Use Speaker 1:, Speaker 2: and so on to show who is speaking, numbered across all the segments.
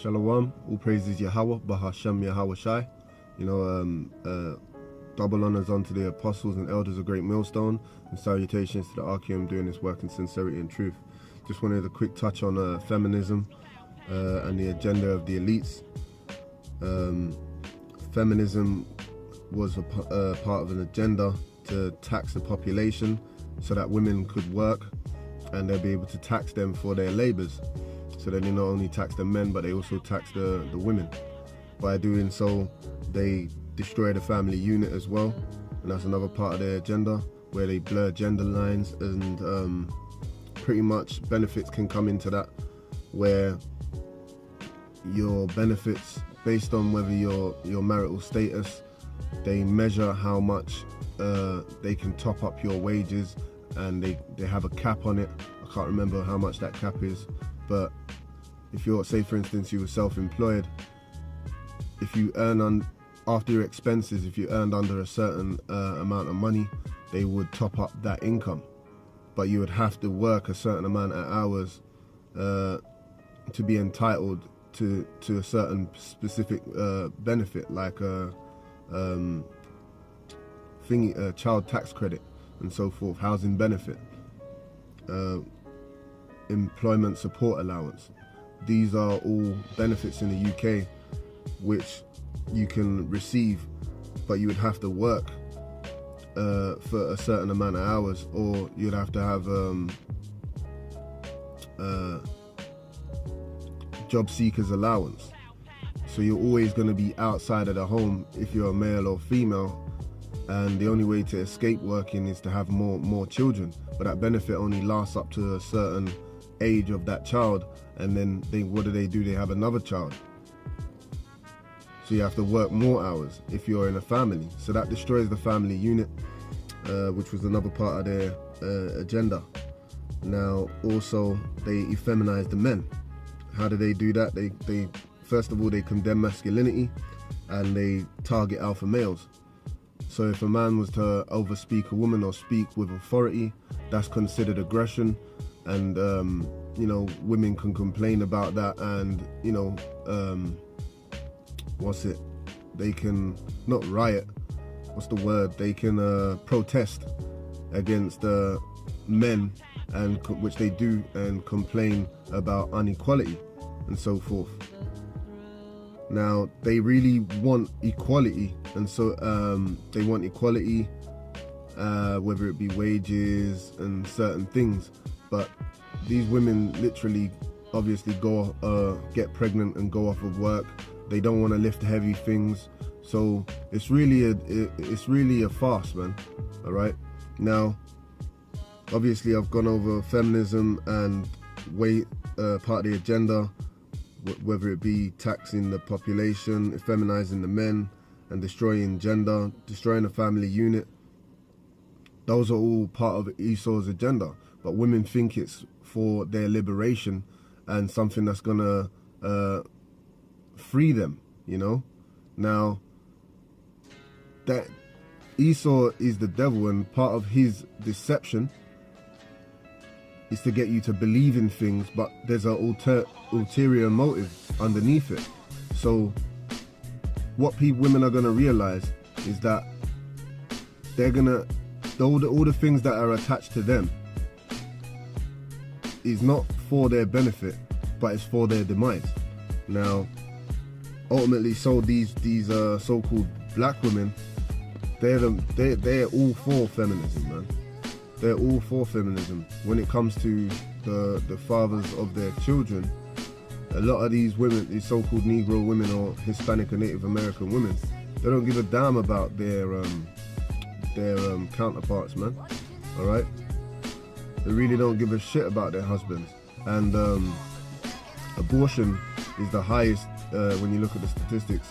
Speaker 1: Shalom, all praises Yahweh, Bahashem Yahweh Shai. Double honors unto the apostles and elders of Great Millstone, and salutations to the Archeum doing this work in sincerity and truth. Just wanted a quick touch on feminism and the agenda of the elites. Feminism was a part of an agenda to tax the population so that women could work and they'll be able to tax them for their labors. So that they not only tax the men, but they also tax the women. By doing so, they destroy the family unit as well, and that's another part of their agenda, where they blur gender lines, and pretty much benefits can come into that, where your benefits, based on whether your marital status, they measure how much they can top up your wages, and they have a cap on it. I can't remember how much that cap is, but if you're, say for instance, you were self-employed, if you earn after your expenses, if you earned under a certain amount of money, they would top up that income. But you would have to work a certain amount of hours to be entitled to a certain specific benefit, like a child tax credit and so forth, housing benefit, employment support allowance. These are all benefits in the UK which you can receive, but you would have to work for a certain amount of hours, or you'd have to have job seekers allowance. So you're always going to be outside of the home if you're a male or female, and the only way to escape working is to have more children. But that benefit only lasts up to a certain age of that child, and then what do? They have another child. So you have to work more hours if you're in a family. So that destroys the family unit, which was another part of their agenda. Now, also, they effeminize the men. How do they do that? They first of all, they condemn masculinity, and they target alpha males. So if a man was to overspeak a woman or speak with authority, that's considered aggression. And women can complain about that, and they can not riot, they can protest against men, and which they do, and complain about inequality and so forth. Now they really want equality, and so they want equality, whether it be wages and certain things. But these women literally, obviously, get pregnant and go off of work. They don't want to lift heavy things, so it's really a farce, man. All right. Now, obviously, I've gone over feminism and part of the agenda, whether it be taxing the population, feminizing the men, and destroying gender, destroying the family unit. Those are all part of Esau's agenda. But women think it's for their liberation and something that's gonna free them, Now, that Esau is the devil, and part of his deception is to get you to believe in things, but there's an ulterior motive underneath it. So what women are gonna realize is that they're gonna, all the things that are attached to them is not for their benefit, but it's for their demise. Now, ultimately, so these so-called black women, they're all for feminism, man. They're all for feminism. When it comes to the fathers of their children, a lot of these women, these so-called Negro women or Hispanic or Native American women, they don't give a damn about their counterparts, man. All right. They really don't give a shit about their husbands. And abortion is the highest, when you look at the statistics,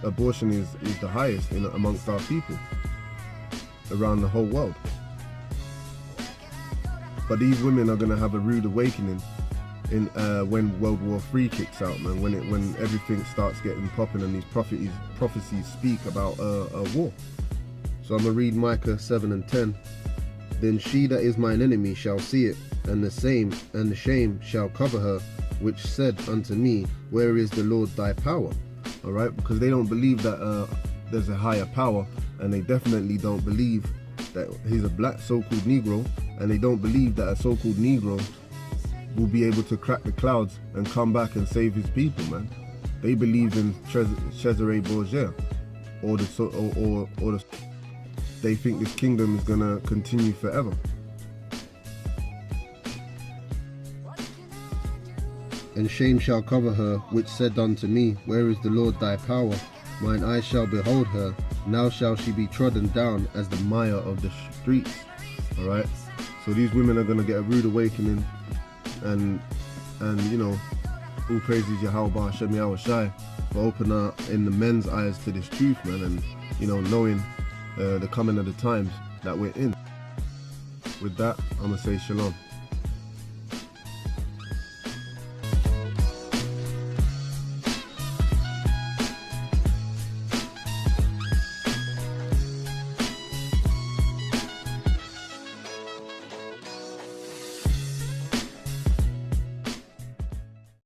Speaker 1: abortion is the highest amongst our people around the whole world. But these women are going to have a rude awakening when World War III kicks out, man, when everything starts getting popping and these prophecies speak about a war. So I'm going to read Micah 7:10. Then she that is mine enemy shall see it, and the shame shall cover her, which said unto me, where is the Lord thy power? All right, because they don't believe that there's a higher power, and they definitely don't believe that he's a black so-called Negro, and they don't believe that a so-called Negro will be able to crack the clouds and come back and save his people, man. They believe in Cesare Borgia, they think this kingdom is gonna continue forever. And shame shall cover her, which said unto me, where is the Lord thy power? Mine eyes shall behold her, now shall she be trodden down as the mire of the streets. All right, so these women are gonna get a rude awakening, and you know, all praises Yahweh Hashem Yahushai for opening up in the men's eyes to this truth, man, and you know, knowing the coming of the times that we're in. With that, I'm gonna say shalom.